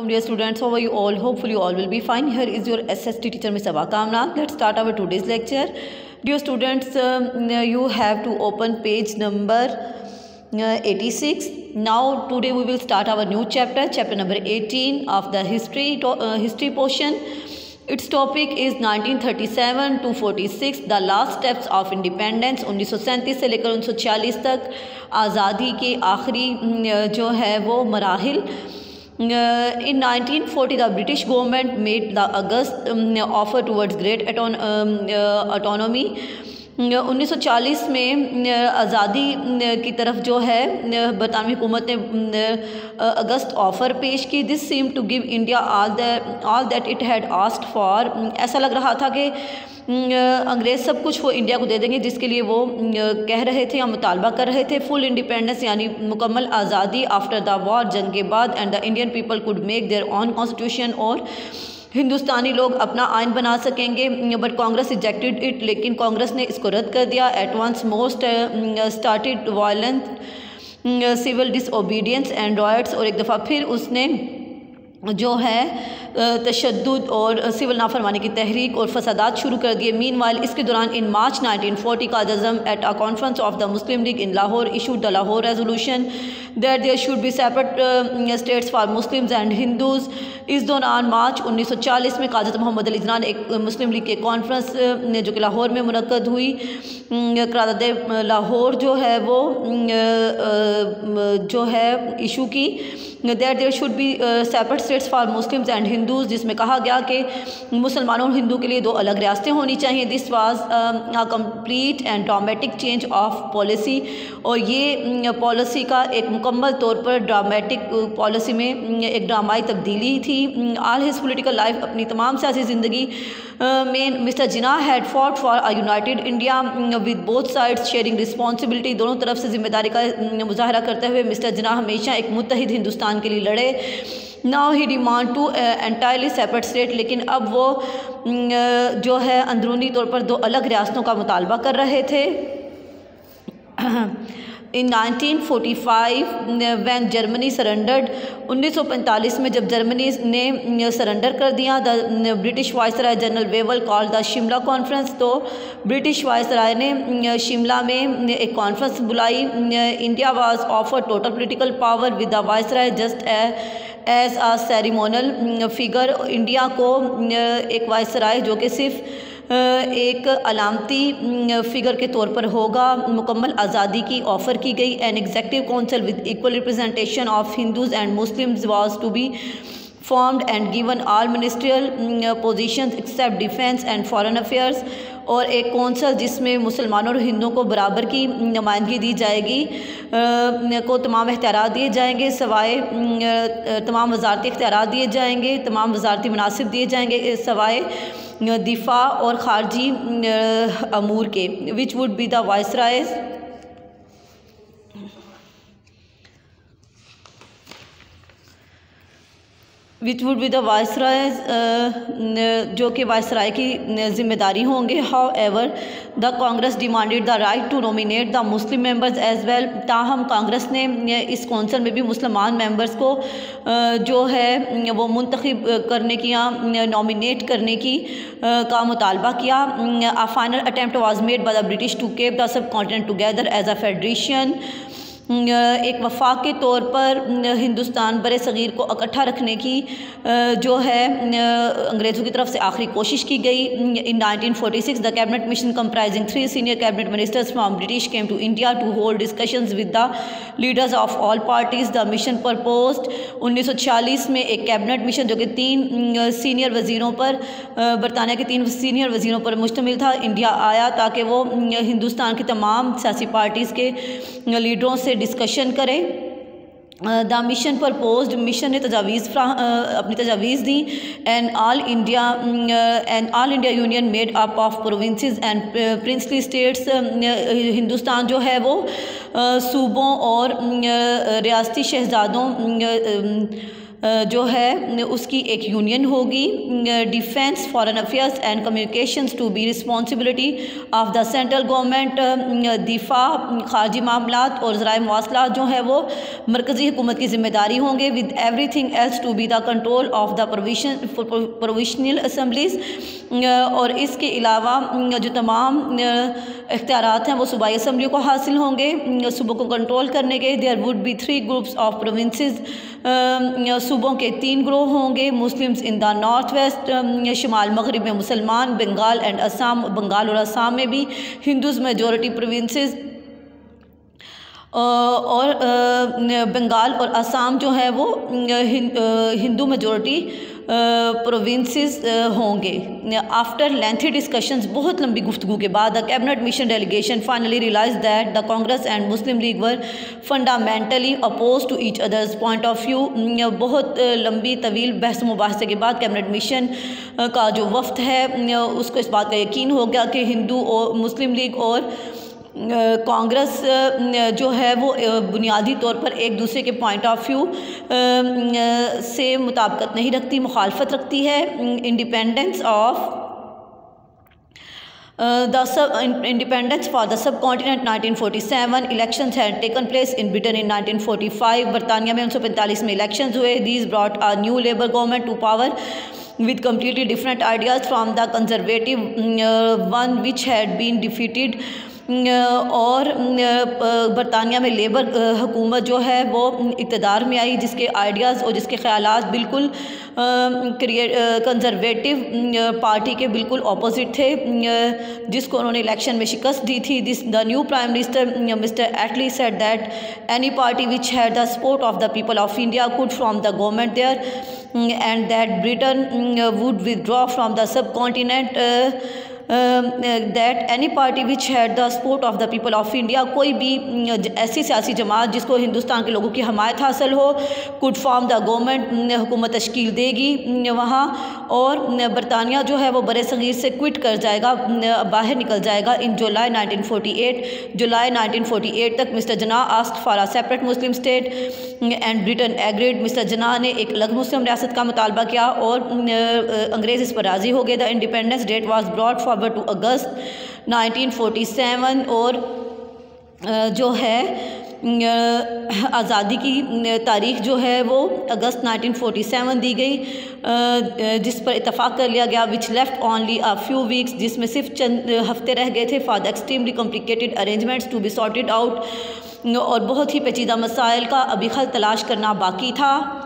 Dear students, how are you all? Hopefully you all will be fine. Here is your SST teacher Ms. Aba Kamran. Let's start our today's lecture. Dear students, you have to open page number 86. Now today we will start our new chapter number 18 of the history portion. Its topic is 1937 to 46, the last steps of independence. 1937 से लेकर 1940 तक आज़ादी के आखिरी जो है वो मराहिल. In 1940, the British government made the August offer towards great autonomy. 1940 में आज़ादी की तरफ जो है बरतानवी हुकूमत ने अगस्त ऑफ़र पेश की. This seem to give India all that it had asked for. ऐसा लग रहा था कि अंग्रेज़ सब कुछ वो इंडिया को दे देंगे जिसके लिए वो कह रहे थे या मुतालबा कर रहे थे. फुल इंडिपेंडेंस यानी मुकम्मल आज़ादी आफ्टर द वॉर, जंग के बाद. And the Indian people could make their on constitution, और हिंदुस्तानी लोग अपना आइन बना सकेंगे. बट कांग्रेस रिजेक्टेड इट, लेकिन कांग्रेस ने इसको रद्द कर दिया. At once most started violent civil disobedience and riots, और एक दफ़ा फिर उसने जो है तशद्दुद और सिविल नाफरमानी की तहरीक और फसादात शुरू कर दिए. मीनवाइल इसके दौरान इन मार्च 1940 काज़म at a conference of the Muslim League in Lahore issued the Lahore resolution that there should be separate states for Muslims and Hindus. इस दौरान मार्च 1940 में काज़ी मोहम्मद अली जिन्ना ने एक मुस्लिम लीग के कॉन्फ्रेंस जो कि लाहौर में मुनक्कद हुई. करारदाद लाहौर जो है वो जो है इशू की that there should be separate states for Muslims and Hindus, जिसमें कहा गया कि मुसलमानों और हिंदू के लिए दो अलग रियासतें होनी चाहिए. This was a complete and dramatic change of policy, और ये पॉलिसी का एक मुकम्मल तौर पर ड्रामेटिक पॉलिसी में एक ड्रामाई तब्दीली थी. ऑल हिज पोलिटिकल लाइफ, अपनी तमाम सियासी ज़िंदगी में mister Jinnah had fought for a United India with both sides sharing responsibility. दोनों तरफ से जिम्मेदारी का मुजाहरा करते हुए मिस्टर जिन्ना हमेशा एक मुत्तहिद हिंदुस्तान के लिए लड़े. Now he demand to entirely separate state, लेकिन अब वो जो है अंदरूनी तौर पर दो अलग रियासतों का मुतालबा कर रहे थे. इन 1945 वैन जर्मनी सरेंडर्ड, 1945 में जब जर्मनी ने सरेंडर कर दिया, the British viceroy General Wavell called the Shimla conference. तो ब्रिटिश वायसराय ने शिमला में एक कॉन्फ्रेंस बुलाई. India was offer total political power with the viceroy just as a ceremonial figure. India को एक वायसराय जो कि सिर्फ एक अलामती फ़िगर के तौर पर होगा, मुकम्मल आज़ादी की ऑफ़र की गई. An executive council with equal representation of Hindus and Muslims was to be formed and given all ministerial positions except defence and foreign affairs. और एक कौंसल जिसमें मुसलमानों और हिंदुओं को बराबर की नुमाइंदगी दी जाएगी, को तमाम इख्तियारात दिए जाएंगे, सवाए तमाम वजारती इख्तियारात दिए जाएंगे, तमाम वजारती मुनासिब दिए जाएंगे, सवाए दिफा और ख़ारजी अमूर के. Which would be the viceroy's, which would be the viceroy's, जो कि वायसराय की ज़िम्मेदारी होंगे. However the Congress demanded the right to nominate the Muslim members as well. ताहम कांग्रेस ने इस कौंसल में भी मुसलमान मेंबर्स को जो है वो मुंतखब करने की या नॉमिनेट करने की का मुतालबा किया. A final attempt was made by the British to keep the subcontinent together as a federation. एक वफाक के तौर पर हिंदुस्तान बर सग़ीर को इकट्ठा रखने की जो है अंग्रेज़ों की तरफ से आखिरी कोशिश की गई. In 1946 the cabinet mission comprising 3 senior cabinet ministers from British came to India to hold discussions with the leaders of all parties. The mission proposed 1946 में एक कैबिनेट मिशन जो कि 3 सीनियर वज़ीरों पर, बरतानिया के 3 सीनियर वज़ीरों पर मुश्तमिल था, इंडिया आया ताकि वो हिंदुस्तान की तमाम सियासी पार्टीज़ के लीडरों से डिस्कशन करें. द मिशन प्रपोज्ड, मिशन ने अपनी तजावीज़ दी. And all India union made up of provinces and princely states. Hindustan जो है वो सूबों और रियासती शहजादों जो है उसकी एक यूनियन होगी। Defence, foreign affairs and communications to be responsibility of the central government. दिफा, खारजी मामलात और ज़राए मवासलात जो है वो मरकज़ी हुकूमत की ज़िम्मेदारी होंगे। With everything else to be the control of the provisional assemblies. और इसके अलावा जो तमाम इख्तियारात हैं वो सूबाई असम्बलियों को हासिल होंगे सूबों को कंट्रोल करने के। There would be 3 groups of provinces, सूबों के 3 ग्रोह होंगे। Muslims in the north west, शुमाल मगरिब में मुसलमान, बंगाल एंड असम, बंगाल और असम में भी हिंदूज़ मेजॉरिटी प्रोविंसेस, और बंगाल और असम जो है वो हिंदू मेजॉरिटी प्रोविंसेस होंगे। आफ्टर लेंथी डिस्कशंस, बहुत लंबी गुफ्तगू के बाद, the cabinet mission delegation finally realize that the Congress and Muslim League were fundamentally oppose to each others point of view. बहुत लंबी तवील बहस मुबाहसे के बाद कैबिनेट मिशन का जो वफ्द है उसको इस बात का यकीन हो गया कि हिंदू और मुस्लिम लीग और कांग्रेस जो है वो बुनियादी तौर पर एक दूसरे के पॉइंट ऑफ व्यू से मुताबिकत नहीं रखती, मुखालफत रखती है। Independence for the subcontinent 1947, elections had taken place in Britain in 1945। बरतानिया में 1945 में इलेक्शंस हुए। These brought a new Labour government to power with completely different ideas from the conservative one which had been defeated। और बरतानिया में labour हुकूमत जो है वो इक़्तिदार में आई जिसके आइडियाज़ और जिसके ख़यालात बिल्कुल कंजर्वेटिव पार्टी के बिल्कुल अपोजिट थे, जिसको उन्होंने इलेक्शन में शिकस्त दी थी। The new prime minister Mr Attlee said that any party which had the support of the people of India could form the government there and that Britain would withdraw from the subcontinent. That any party which had the support of the people of India, कोई भी ऐसी सियासी जमात जिसको हिंदुस्तान के लोगों की हमायत हासिल हो, कुड फॉर्म द गवर्नमेंट, हुकूमत तश्कील देगी वहाँ। और बरतानिया जो है वो बरे सगीर से क्विट कर जाएगा, बाहर निकल जाएगा इन जुलाई 1948 तक। मिस्टर जना asked for a separate Muslim state and Britain agreed. Mister जना ने एक अलग मुस्लिम रियासत का मुतालबा किया और अंग्रेज़ इस पर राज़ी हो गए। The independence date was brought forward to August 1947। और जो है आज़ादी की तारीख़ जो है वो अगस्त 1947 दी गई, जिस पर इत्तफ़ाक़ कर लिया गया। Which left only a few weeks, जिसमें सिर्फ चंद हफ्ते रह गए थे। For the extremely complicated arrangements to be sorted out, और बहुत ही पेचीदा मसाइल का अभी हल तलाश करना बाकी था।